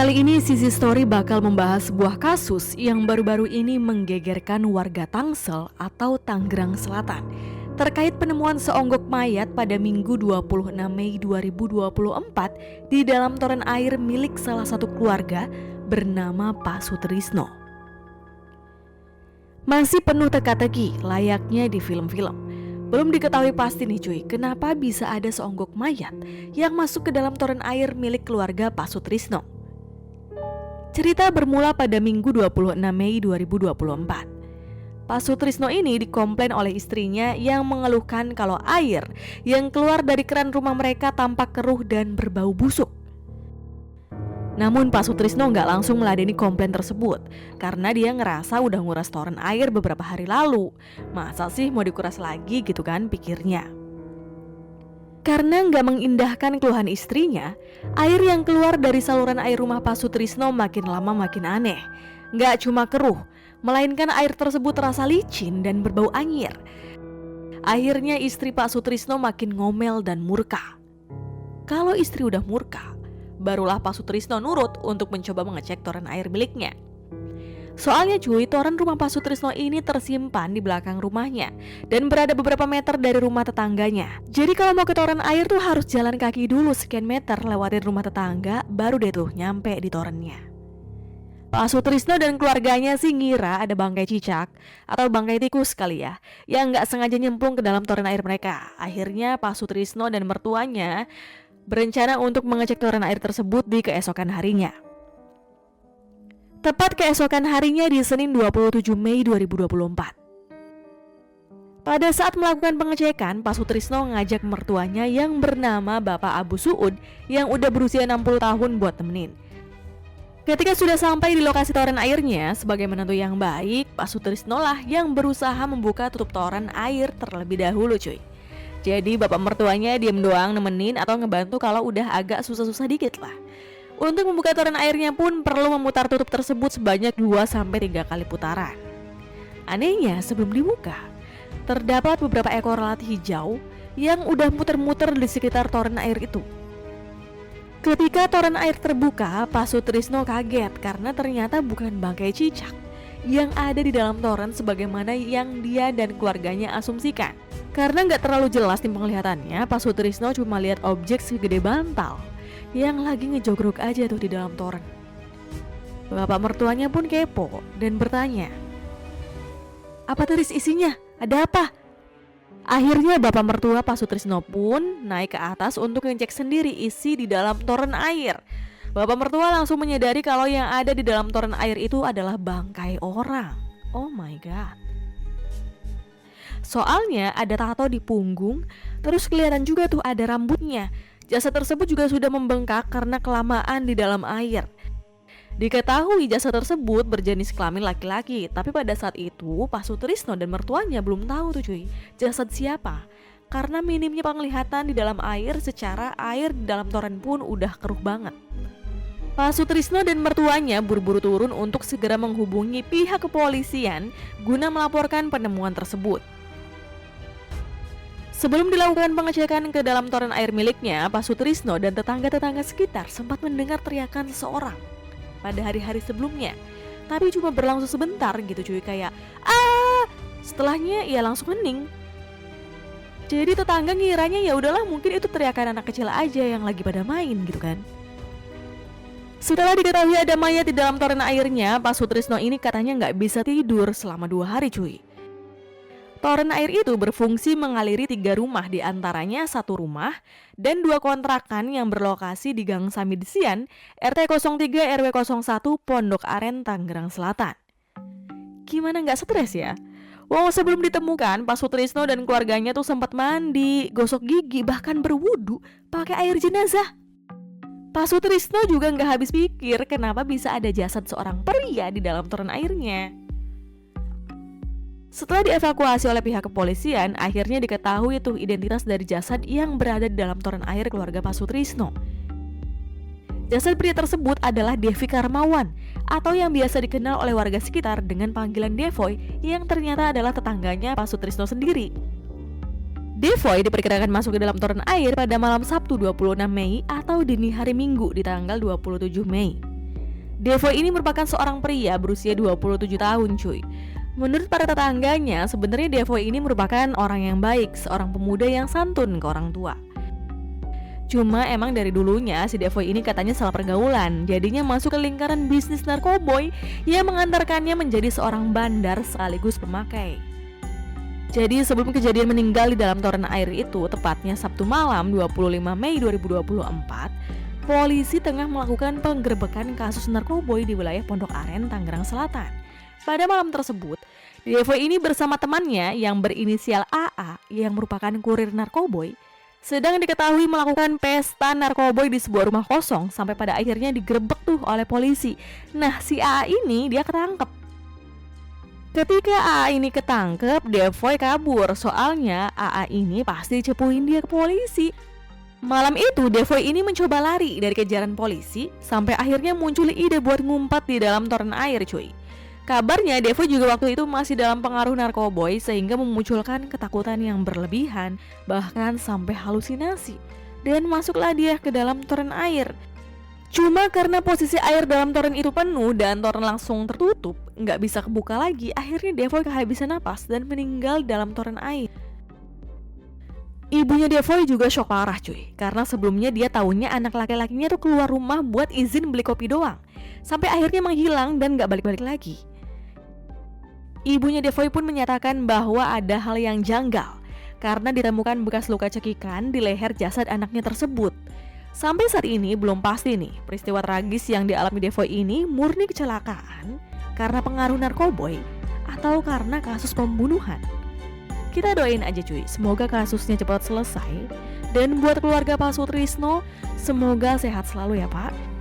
Kali ini Sisi Story bakal membahas sebuah kasus yang baru-baru ini menggegerkan warga Tangsel atau Tangerang Selatan terkait penemuan seonggok mayat pada Minggu 26 Mei 2024 di dalam toren air milik salah satu keluarga bernama Pak Sutrisno. Masih penuh teka-teki layaknya di film-film. Belum diketahui pasti nih cuy, kenapa bisa ada seonggok mayat yang masuk ke dalam toren air milik keluarga Pak Sutrisno. Cerita bermula pada Minggu 26 Mei 2024. Pak Sutrisno ini dikomplain oleh istrinya yang mengeluhkan kalau air yang keluar dari keran rumah mereka tampak keruh dan berbau busuk. Namun Pak Sutrisno nggak langsung meladeni komplain tersebut karena dia ngerasa udah nguras toren air beberapa hari lalu. Masa sih mau dikuras lagi gitu kan, pikirnya. Karena nggak mengindahkan keluhan istrinya, air yang keluar dari saluran air rumah Pak Sutrisno makin lama makin aneh. Nggak cuma keruh, melainkan air tersebut terasa licin dan berbau anyir. Akhirnya istri Pak Sutrisno makin ngomel dan murka. Kalau istri udah murka, barulah Pak Sutrisno nurut untuk mencoba mengecek toren air miliknya. Soalnya cuy, toren rumah Pak Sutrisno ini tersimpan di belakang rumahnya dan berada beberapa meter dari rumah tetangganya. Jadi kalau mau ke toren air tuh harus jalan kaki dulu sekian meter lewatin rumah tetangga, baru deh tuh nyampe di torennya. Pak Sutrisno dan keluarganya sih ngira ada bangkai cicak atau bangkai tikus kali ya, yang nggak sengaja nyemplung ke dalam toren air mereka. Akhirnya Pak Sutrisno dan mertuanya berencana untuk mengecek toren air tersebut di keesokan harinya. Tepat keesokan harinya di Senin 27 Mei 2024. Pada saat melakukan pengecekan, Pak Sutrisno ngajak mertuanya yang bernama Bapak Abu Suud yang udah berusia 60 tahun buat temenin. Ketika sudah sampai di lokasi toren airnya, sebagai menantu yang baik, Pak Sutrisno lah yang berusaha membuka tutup toren air terlebih dahulu cuy. Jadi bapak mertuanya diem doang nemenin atau ngebantu kalau udah agak susah-susah dikit lah. Untuk membuka toren airnya pun perlu memutar tutup tersebut sebanyak 2-3 kali putaran. Anehnya sebelum dibuka, terdapat beberapa ekor lalat hijau yang udah muter-muter di sekitar toren air itu. Ketika toren air terbuka, Pak Sutrisno kaget karena ternyata bukan bangkai cicak yang ada di dalam toren sebagaimana yang dia dan keluarganya asumsikan. Karena nggak terlalu jelas nih penglihatannya, Pak Sutrisno cuma lihat objek segede bantal yang lagi ngejogrok aja tuh di dalam toren. Bapak mertuanya pun kepo dan bertanya, "Apa tulis isinya? Ada apa?" Akhirnya bapak mertua Pak Sutrisno pun naik ke atas untuk ngecek sendiri isi di dalam toren air. Bapak mertua langsung menyadari kalau yang ada di dalam toren air itu adalah bangkai orang. Oh my god. Soalnya ada tato di punggung, terus kelihatan juga tuh ada rambutnya. Jasad tersebut juga sudah membengkak karena kelamaan di dalam air. Diketahui jasad tersebut berjenis kelamin laki-laki, tapi pada saat itu Pak Sutrisno dan mertuanya belum tahu tuh cuy, jasad siapa. Karena minimnya penglihatan di dalam air, secara air di dalam toren pun udah keruh banget. Pak Sutrisno dan mertuanya buru-buru turun untuk segera menghubungi pihak kepolisian guna melaporkan penemuan tersebut. Sebelum dilakukan pengecekan ke dalam toren air miliknya, Pak Sutrisno dan tetangga-tetangga sekitar sempat mendengar teriakan seseorang pada hari-hari sebelumnya. Tapi cuma berlangsung sebentar gitu cuy, kayak "ah!" Setelahnya ia langsung hening. Jadi tetangga ngiranya ya udahlah mungkin itu teriakan anak kecil aja yang lagi pada main gitu kan. Setelah diketahui ada mayat di dalam toren airnya, Pak Sutrisno ini katanya nggak bisa tidur selama 2 hari cuy. Toren air itu berfungsi mengaliri 3 rumah, diantaranya 1 rumah dan 2 kontrakan yang berlokasi di Gang Samidsian, RT 03 RW 01 Pondok Aren, Tangerang Selatan. Gimana nggak stres ya? Wow, sebelum ditemukan, Pak Sutrisno dan keluarganya tuh sempat mandi, gosok gigi, bahkan berwudu pakai air jenazah. Pak Sutrisno juga nggak habis pikir kenapa bisa ada jasad seorang pria di dalam toren airnya. Setelah dievakuasi oleh pihak kepolisian, akhirnya diketahui tuh identitas dari jasad yang berada di dalam toren air keluarga Pak Sutrisno. Jasad pria tersebut adalah Devi Karmawan atau yang biasa dikenal oleh warga sekitar dengan panggilan Devoy, yang ternyata adalah tetangganya Pak Sutrisno sendiri. Devoy diperkirakan masuk ke dalam toren air pada malam Sabtu 26 Mei atau dini hari Minggu di tanggal 27 Mei. Devoy ini merupakan seorang pria berusia 27 tahun cuy. Menurut para tetangganya, sebenarnya Devoy ini merupakan orang yang baik, seorang pemuda yang santun ke orang tua. Cuma emang dari dulunya si Devoy ini katanya salah pergaulan, jadinya masuk ke lingkaran bisnis narkoboy yang mengantarkannya menjadi seorang bandar sekaligus pemakai. Jadi sebelum kejadian meninggal di dalam toren air itu, tepatnya Sabtu malam 25 Mei 2024, polisi tengah melakukan penggerbekan kasus narkoboy di wilayah Pondok Aren, Tangerang Selatan. Pada malam tersebut, Devoy ini bersama temannya yang berinisial AA yang merupakan kurir narkoboy sedang diketahui melakukan pesta narkoboy di sebuah rumah kosong sampai pada akhirnya digerebek tuh oleh polisi. Nah, si AA ini dia ketangkep. Ketika AA ini ketangkep, Devoy kabur. Soalnya AA ini pasti cepuin dia ke polisi. Malam itu Devoy ini mencoba lari dari kejaran polisi sampai akhirnya muncul ide buat ngumpat di dalam toren air cuy. Kabarnya Devoy juga waktu itu masih dalam pengaruh narkoboy sehingga memunculkan ketakutan yang berlebihan, bahkan sampai halusinasi. Dan masuklah dia ke dalam toren air. Cuma karena posisi air dalam toren itu penuh dan toren langsung tertutup, nggak bisa kebuka lagi, akhirnya Devoy kehabisan napas dan meninggal dalam toren air. Ibunya Devoy juga shock parah cuy, karena sebelumnya dia tahunya anak laki-lakinya tuh keluar rumah buat izin beli kopi doang, sampai akhirnya menghilang dan nggak balik-balik lagi. Ibunya Devoy pun menyatakan bahwa ada hal yang janggal, karena ditemukan bekas luka cekikan di leher jasad anaknya tersebut. Sampai saat ini belum pasti nih, peristiwa tragis yang dialami Devoy ini murni kecelakaan karena pengaruh narkoboy atau karena kasus pembunuhan. Kita doain aja cuy, semoga kasusnya cepat selesai. Dan buat keluarga Pak Sutrisno, semoga sehat selalu ya Pak.